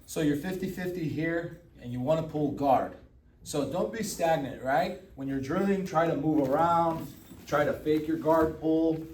So you're 50-50 here and you want to pull guard. So don't be stagnant, right? When you're drilling, try to move around, try to fake your guard pull.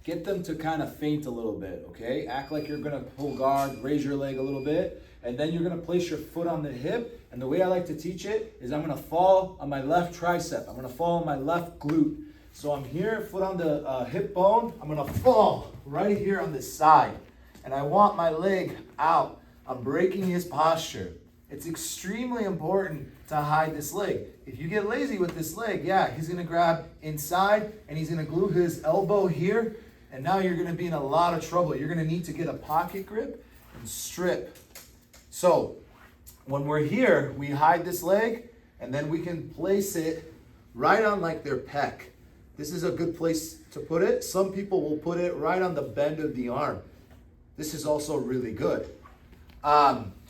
Get them to kind of feint a little bit, okay? Act like you're gonna pull guard, raise your leg a little bit, and then you're gonna place your foot on the hip. And the way I like to teach it is I'm gonna fall on my left tricep. I'm gonna fall on my left glute. So I'm here, foot on the hip bone. I'm gonna fall right here on this side. And I want my leg out. I'm breaking his posture. It's extremely important to hide this leg. If you get lazy with this leg, yeah, he's gonna grab inside and he's gonna glue his elbow here, and now you're gonna be in a lot of trouble. You're gonna need to get a pocket grip and strip. So when we're here, we hide this leg and then we can place it right on like their pec. This is a good place to put it. Some people will put it right on the bend of the arm. This is also really good.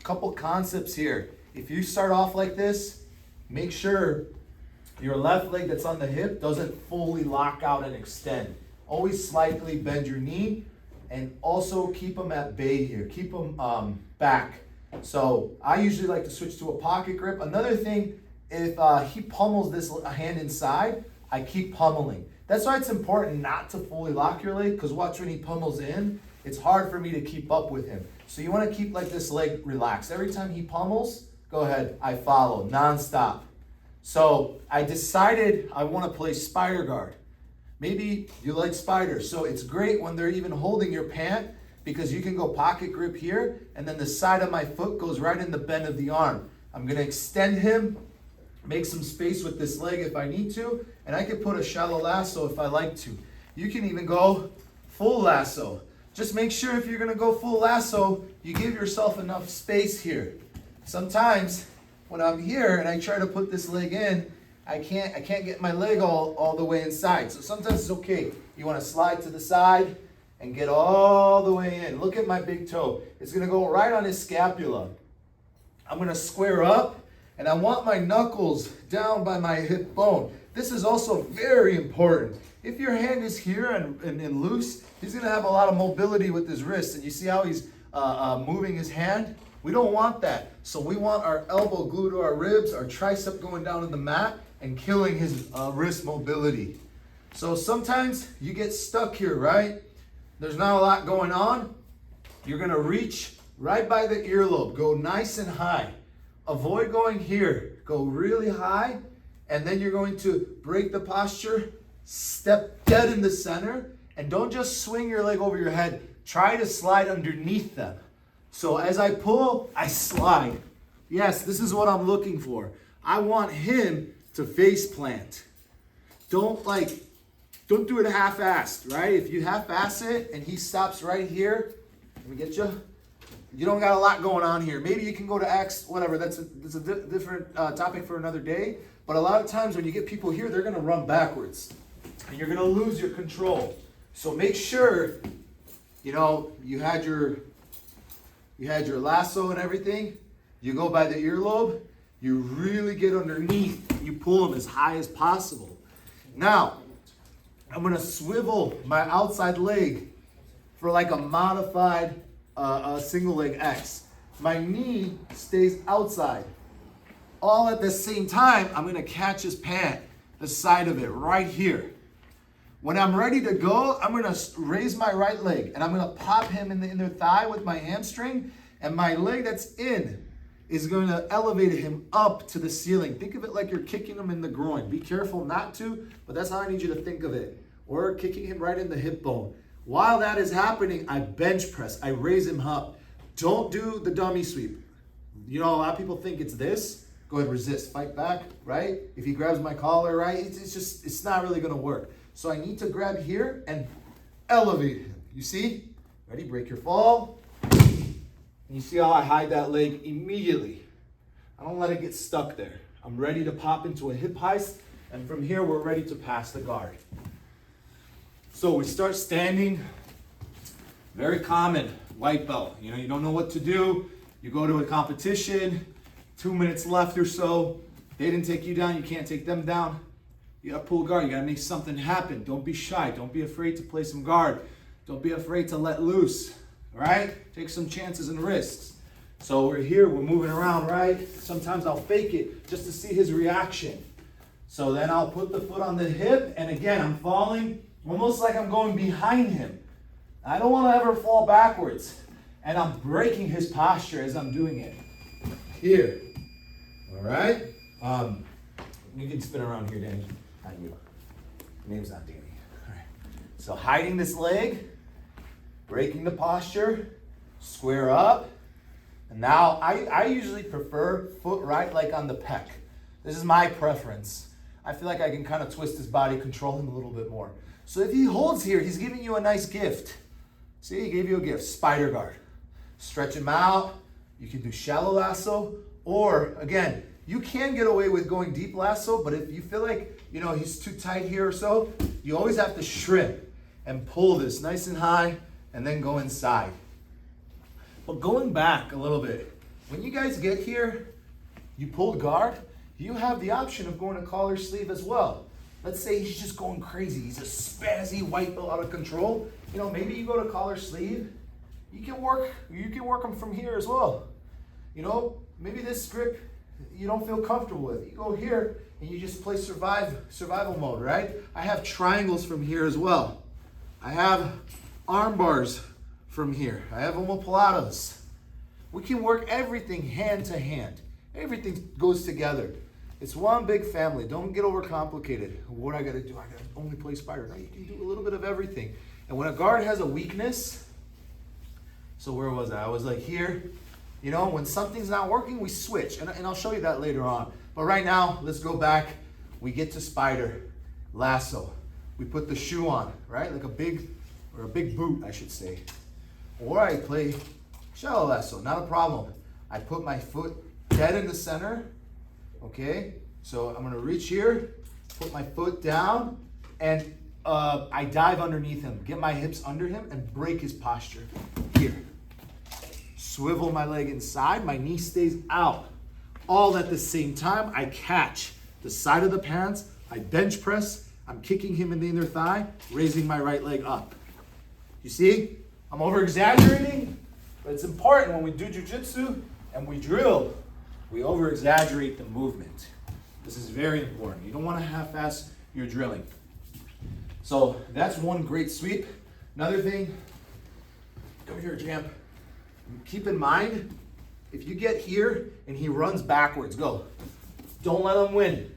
Couple concepts here. If you start off like this, make sure your left leg that's on the hip doesn't fully lock out and extend. Always slightly bend your knee and also keep them at bay here. Keep them back. So I usually like to switch to a pocket grip. Another thing, if he pummels this hand inside, I keep pummeling. That's why it's important not to fully lock your leg, because watch when he pummels in, it's hard for me to keep up with him. So you want to keep like this leg relaxed. Every time he pummels, go ahead, I follow, non-stop. So I decided I want to play spider guard. Maybe you like spiders, so it's great when they're even holding your pant, because you can go pocket grip here, and then the side of my foot goes right in the bend of the arm. I'm gonna extend him, make some space with this leg if I need to, and I can put a shallow lasso if I like to. You can even go full lasso. Just make sure if you're gonna go full lasso, you give yourself enough space here. Sometimes when I'm here and I try to put this leg in, I can't get my leg all the way inside. So sometimes it's okay. You wanna slide to the side and get all the way in. Look at my big toe. It's gonna go right on his scapula. I'm gonna square up and I want my knuckles down by my hip bone. This is also very important. If your hand is here and loose, he's gonna have a lot of mobility with his wrist. And you see how he's moving his hand? We don't want that. So we want our elbow glued to our ribs, our tricep going down to the mat and killing his wrist mobility. So sometimes you get stuck here, right? There's not a lot going on. You're gonna reach right by the earlobe. Go nice and high. Avoid going here. Go really high. And then you're going to break the posture, step dead in the center, and don't just swing your leg over your head. Try to slide underneath them. So as I pull, I slide. Yes, this is what I'm looking for. I want him to face plant. Don't do it half-assed, right? If you half-ass it and he stops right here, let me get you. You don't got a lot going on here. Maybe you can go to X, whatever. That's a different topic for another day. But a lot of times when you get people here, they're gonna run backwards. And you're gonna lose your control. So make sure, you had your lasso and everything. You go by the earlobe. You really get underneath. You pull them as high as possible. Now, I'm gonna swivel my outside leg for like a modified single leg X. My knee stays outside. All at the same time, I'm gonna catch his pant, the side of it right here. When I'm ready to go, I'm gonna raise my right leg and I'm gonna pop him in the inner thigh with my hamstring, and my leg that's in is going to elevate him up to the ceiling. Think of it like you're kicking him in the groin. Be careful not to, but that's how I need you to think of it. Or kicking him right in the hip bone. While that is happening, I bench press. I raise him up. Don't do the dummy sweep. A lot of people think it's this. Go ahead, resist, fight back, right? If he grabs my collar, right? It's not really gonna work. So I need to grab here and elevate him. You see? Ready, break your fall. And you see how I hide that leg immediately. I don't let it get stuck there. I'm ready to pop into a hip heist, and from here, we're ready to pass the guard. So we start standing, very common, white belt. You don't know what to do. You go to a competition, 2 minutes left or so. They didn't take you down, you can't take them down. You gotta pull guard, you gotta make something happen. Don't be shy, don't be afraid to play some guard. Don't be afraid to let loose, all right? Take some chances and risks. So we're here, we're moving around, right? Sometimes I'll fake it just to see his reaction. So then I'll put the foot on the hip, and again, I'm falling almost like I'm going behind him. I don't want to ever fall backwards. And I'm breaking his posture as I'm doing it. Here. All right? You can spin around here, Danny. Not you. Your name's not Danny. All right. So hiding this leg, breaking the posture, square up. And now I usually prefer foot right like on the pec. This is my preference. I feel like I can kind of twist his body, control him a little bit more. So if he holds here, he's giving you a nice gift. See, he gave you a gift, spider guard. Stretch him out. You can do shallow lasso, or again, you can get away with going deep lasso, but if you feel like, he's too tight here or so, you always have to shrimp and pull this nice and high and then go inside. But going back a little bit, when you guys get here, you pulled guard, you have the option of going to collar sleeve as well. Let's say he's just going crazy. He's a spazzy white belt out of control. Maybe you go to collar sleeve. You can work them from here as well. Maybe this grip you don't feel comfortable with. You go here and you just play survival mode, right? I have triangles from here as well. I have arm bars from here. I have omoplatas. We can work everything hand to hand. Everything goes together. It's one big family. Don't get overcomplicated. What I gotta do? I gotta only play spider. No, you can do a little bit of everything. And when a guard has a weakness, so where was I? I was like here. When something's not working, we switch. And I'll show you that later on. But right now, let's go back. We get to spider, lasso. We put the shoe on, right? Like a big boot, I should say. Or I play shallow lasso, not a problem. I put my foot dead in the center, okay? So I'm gonna reach here, put my foot down, and I dive underneath him, get my hips under him, and break his posture. Here. Swivel my leg inside, my knee stays out. All at the same time, I catch the side of the pants, I bench press, I'm kicking him in the inner thigh, raising my right leg up. You see? I'm over-exaggerating, but it's important when we do Jiu-Jitsu and we drill, we over-exaggerate the movement. This is very important. You don't want to half-ass your drilling. So that's one great sweep. Another thing, come here, champ. Keep in mind, if you get here and he runs backwards, go. Don't let him win.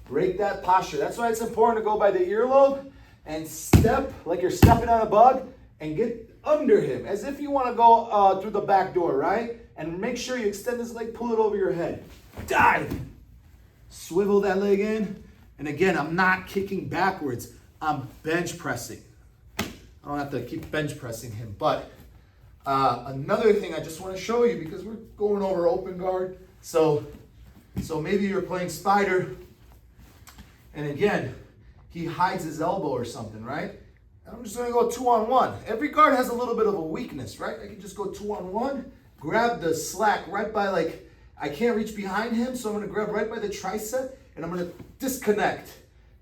Break that posture. That's why it's important to go by the earlobe and step like you're stepping on a bug and get under him as if you want to go through the back door, right? And make sure you extend this leg, pull it over your head. Dive. Swivel that leg in. And again, I'm not kicking backwards. I'm bench pressing. I don't have to keep bench pressing him, but another thing I just want to show you, because we're going over open guard. So maybe you're playing spider, and again, he hides his elbow or something, right? And I'm just going to go 2-on-1. Every guard has a little bit of a weakness, right? I can just go 2-on-1, grab the slack right by, like, I can't reach behind him, so I'm going to grab right by the tricep, and I'm going to disconnect.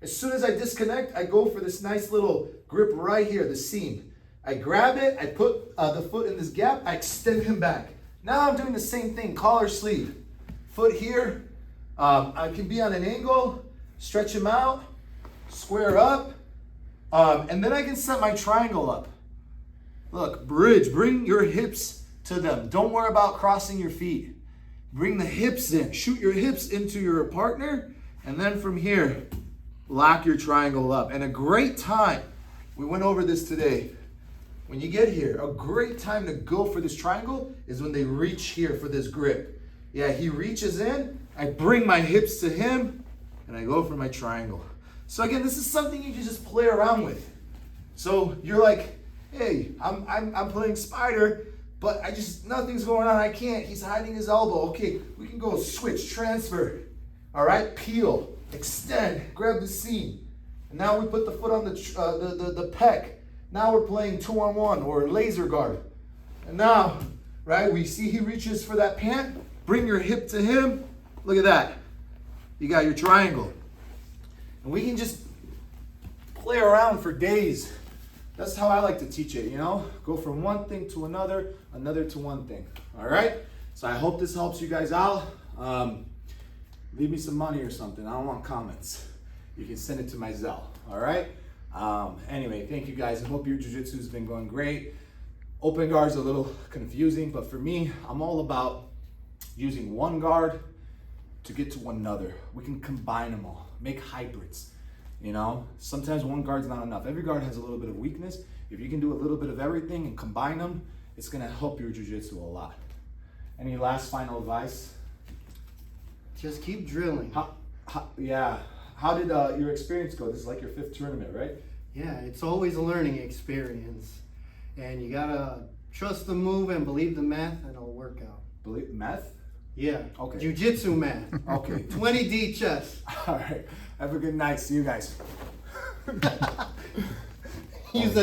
As soon as I disconnect, I go for this nice little grip right here, the seam. I grab it, I put the foot in this gap, I extend him back. Now I'm doing the same thing, collar sleeve. Foot here, I can be on an angle, stretch him out, square up, and then I can set my triangle up. Look, bridge, bring your hips to them. Don't worry about crossing your feet. Bring the hips in, shoot your hips into your partner, and then from here, lock your triangle up. And a great time, we went over this today, when you get here, a great time to go for this triangle is when they reach here for this grip. Yeah, he reaches in, I bring my hips to him, and I go for my triangle. So again, this is something you can just play around with. So you're like, hey, I'm playing spider, but nothing's going on, I can't, he's hiding his elbow. Okay, we can go switch, transfer, all right, peel, extend, grab the seam. And now we put the foot on the pec. Now we're playing 2-on-1 or laser guard. And now, right, we see he reaches for that pant, bring your hip to him. Look at that. You got your triangle. And we can just play around for days. That's how I like to teach it, Go from one thing to another to one thing. All right? So I hope this helps you guys out. Leave me some money or something. I don't want comments. You can send it to my Zelle, all right? Anyway, thank you guys. I hope your jiu-jitsu has been going great. Open guard's a little confusing, but for me, I'm all about using one guard to get to one another. We can combine them all, make hybrids, you know? Sometimes one guard's not enough. Every guard has a little bit of weakness. If you can do a little bit of everything and combine them, it's gonna help your jiu-jitsu a lot. Any last final advice? Just keep drilling. How did your experience go? This is like your 5th tournament, right? Yeah, it's always a learning experience. And you gotta trust the move and believe the math, and it'll work out. Believe math? Yeah. Okay. Jiu-jitsu math. Okay. 20D chess. All right. Have a good night. See you guys. Use the